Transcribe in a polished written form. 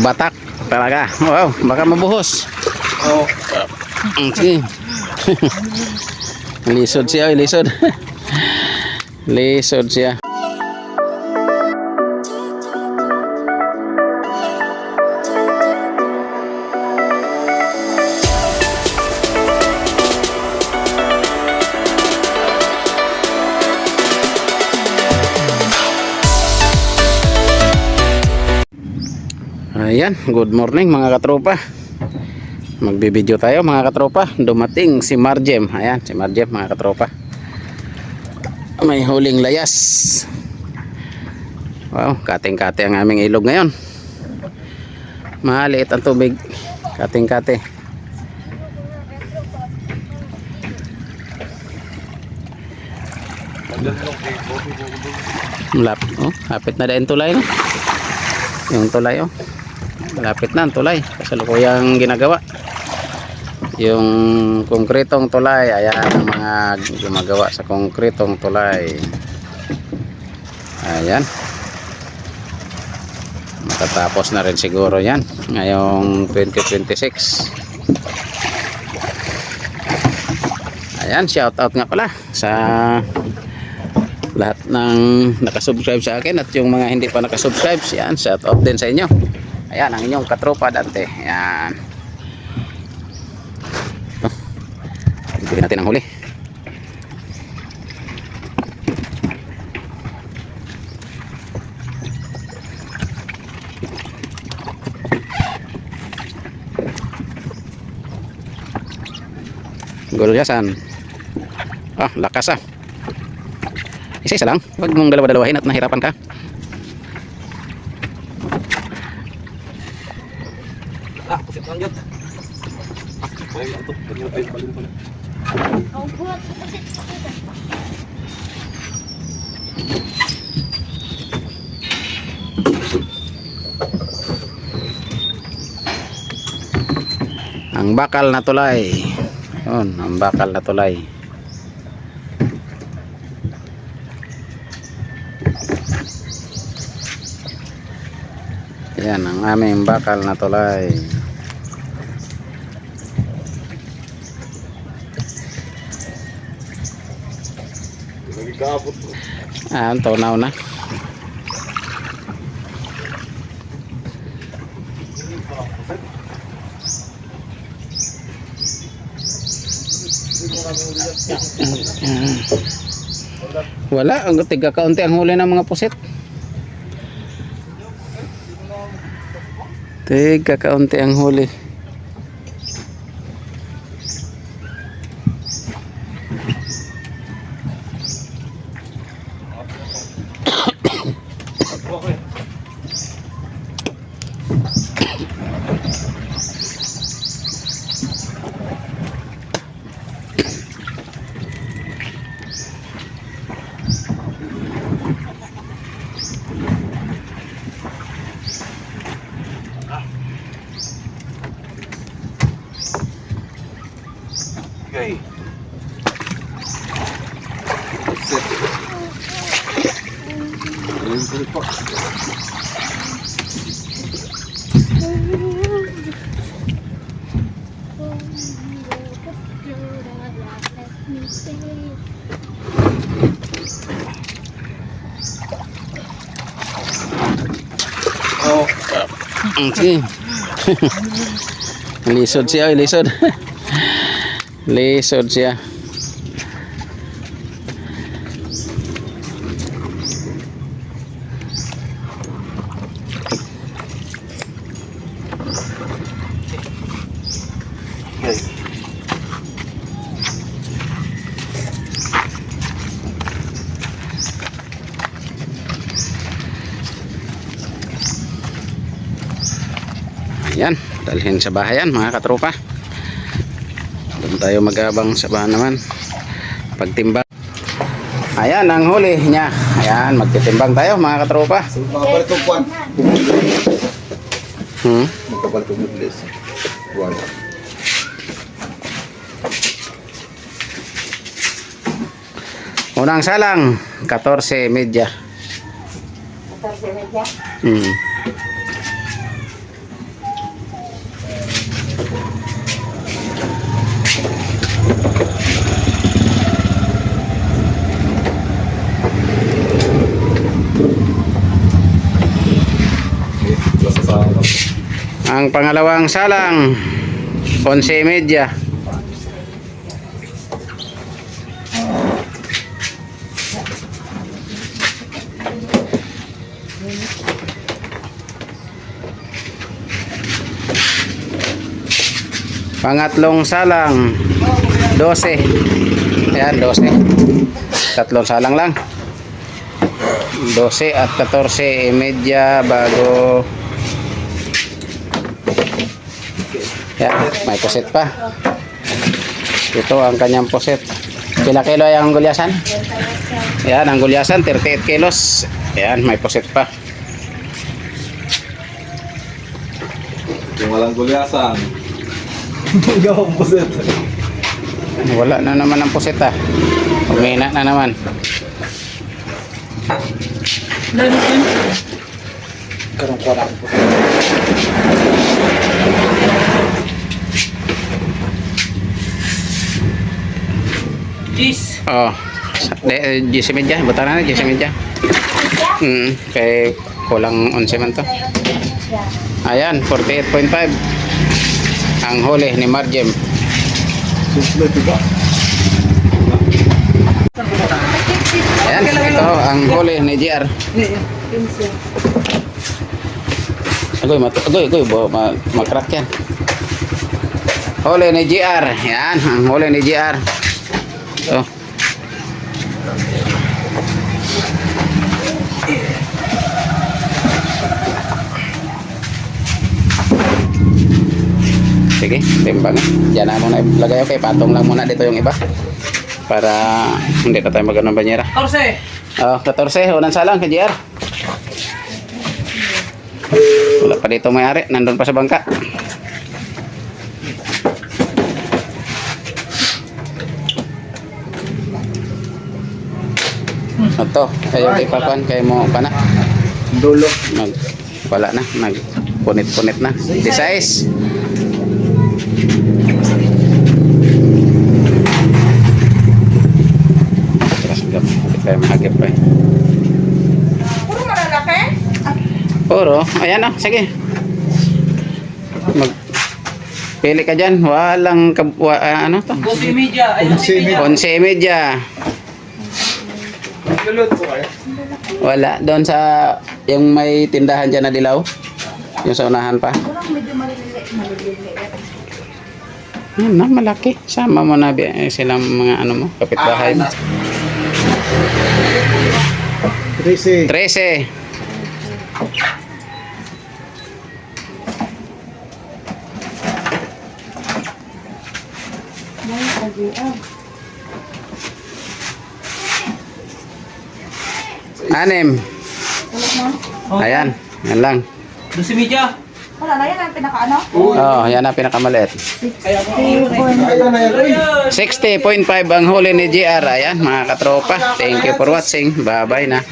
Batak talaga. Wow, baka mabuhos. Oh. Sige. Lisod siya, lisod. Lisod siya. Ayan, good morning mga katropa. Magbibideo tayo mga katropa. Dumating si Marjem. Ayan, si Marjem mga katropa. May huling layas. Wow, kating-kate ang aming ilog ngayon. Maliit ang tubig. Kating-kate. Oh, hapit na din tulay, no? Yung tulay, oh. Malapit na ang tulay. Kasalukuyang ginagawa. Yung konkretong tulay. Ayan ang mga gumagawa sa konkretong tulay. Ayan. Matatapos na rin siguro yan ngayong 2026. Ayan, shout out nga pala sa lahat ng nakasubscribe sa akin at yung mga hindi pa nakasubscribe. Yan, shout out din sa inyo. Ayan, ang inyong katropa Dante. Ayan. Bili natin ang huli. Gulyasan. Ah, lakas ah. Isa-isa lang. Huwag mong dalawa-dalawahin at nahirapan ka. Ah, pusit lang yun. Ay, ito. Ganyan pa yung balon pala. Ang buhat ko kasi. Ang bakal na tulay. Yun, ang bakal na tulay. Yan ang aming bakal na tulay. Nagkakabot. Ah, tunaw na. Wala, ang tiga kaunti ang huli ng mga pusit. Tiga kaunti ang huli. Okay. Set. Ayun po. Oh. Sige. Lisod siya, lisod. Lisod siya. Okay. Ayan, dalhin sa bahayan mga katropa. Doon tayo mag-abang sa bahan naman. Pagtimbang. Ayan ang huli niya. Ayan, magtitimbang tayo mga katropa. Magkapalit ng kwan. Magkapalit ng mudlis. Kwan. Unang salang 14 media. 14 media. Ang pangalawang salang 11:30. Pangatlong salang 12. Ayan, 12. Tatlong salang lang. 12 at 14:30 bago. Yan, may puset pa. Ito ang kanyang puset. Pila kilo ay ang gulyasan? Yan, ang gulyasan 38 kilos. Yan, may puset pa. Yung walang gulyasan. Gawang puset. Wala na naman ang puset ah. Umina na naman. Karong ko lang puset. Oh, Jesse Media, buta na Jesse Media. Kay kulang 11 man to. Ayan, 48.5. Ang huli ni Marjem. Susunod diba? Ayan, ito ang huli ni JR. Agoy, makrak yan. Huli ni JR. Yan, ang huli ni JR. Ito. Sige, timbang. Diyan na muna ilagay. Okay, patong lang muna dito yung iba. Para hindi na tayo magano ng banyera. 14. Oh, 14. Unang salang kay JR. Wala pa dito may-ari. Nandun pa sa bangka. Ito, kayo ipapan, kayo mo pa na. Dulo. Wala na, punit-punit na. 16. Hindi tayo mahagip pa eh. Puro malalaki? Puro, ayan o, sige. Pili ka dyan, walang, ano to? 11:30. Lulot po kayo. Wala, doon sa, yung may tindahan dyan na dilaw. Yung sa unahan pa. Walang medyo maliliit. Yan na, malaki. Sama mo na silang mga ano mo, kapitbahay mo. 13. 13. Anim. Ayan, yan lang. 12 Wala na yan ang pinakaano? Oh, yan ang pinakamaliit. 60.5 ang huli ni JR. Ayan, mga katropa. Thank you for watching. Bye-bye na.